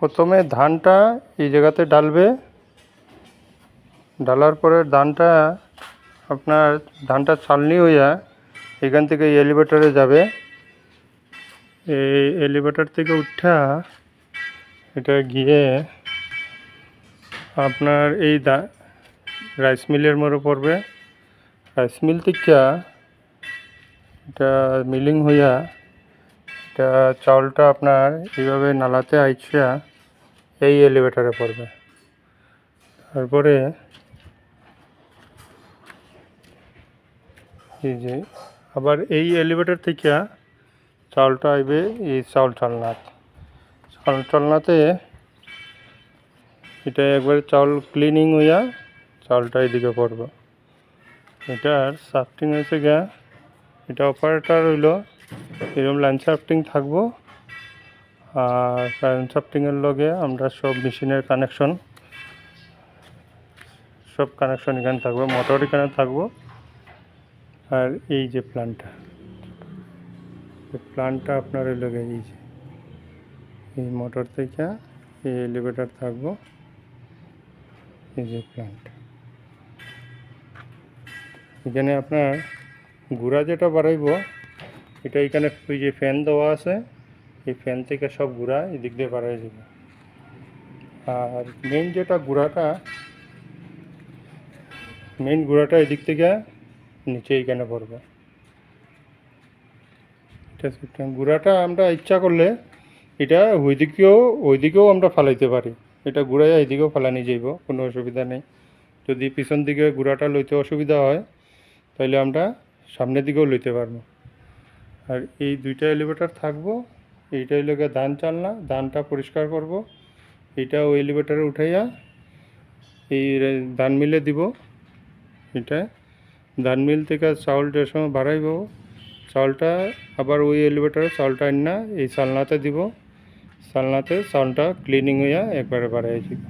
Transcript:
প্রথমে ধানটা এই জায়গাতে ডালবে, ডালার পরে ধানটা চালনি হইয়া এখান থেকে এলিভেটরে যাবে। এই এলিভেটর থেকে উঠা এটা গিয়ে আপনার এই রাইস মিলের মধ্যে পড়বে। রাইস মিল থেকে এটা মিলিং হইয়া এটা চাউলটা আপনার এইভাবে নালাতে আইসা এই এলিভেটরে পড়বে। তারপরে এই যে আবার এই এলিভেটর থেকে চাউলটা আইবে এই চালনাতে এটা একবারে চাউল ক্লিনিং হইয়া চাউলটা এদিকে পড়বে। এটার সাফটিং হয়েছে গিয়া এটা অপারেটর হইল এরকম লাইন সাফটিং থাকবো। আর লাইন সাফটিংয়ের লগে আমরা সব মেশিনের কানেকশন এখানে থাকবে, মোটর এখানে থাকবো। আর এই যে প্ল্যানটা আপনার ওই লগে এই যে এই মোটর থেকে এই এলিভেটর থাকবো। এই যে প্ল্যান্ট এখানে আপনার গুঁড়া যেটা বাড়াইব এটা এখানে ওই যে ফ্যান দেওয়া আছে, এই ফ্যান থেকে সব গুঁড়া এদিক দিয়ে বাড়াই যাবে। আর মেইন গুঁড়াটা এদিক থেকে নিচে এখানে পড়বে। ঠিক আছে, গুঁড়াটা আমরা ইচ্ছা করলে এটা ওইদিকেও আমরা ফালাইতে পারি। এটা গুঁড়াইয়া এইদিকেও ফালানি যাইব, কোনো অসুবিধা নেই। যদি পিছন দিকে গুঁড়াটা লইতে অসুবিধা হয় তাহলে আমরা সামনের দিকেও লইতে পারবো। আর এই দুইটা এলিভেটর থাকবো। এইটা হইল গিয়ে ধানটা পরিষ্কার করব। এইটা ওই এলিভেটরে উঠাইয়া এই ধান মিলে দিব। এটা ধান মিল থেকে চাউল যে সময় বাড়াইব চাউলটা আবার ওই এলিভেটরে চাউলটা আন না এই চালনাতে দিব। চালনাতে চাউলটা ক্লিনিং হইয়া একবারে বাড়াই যাব।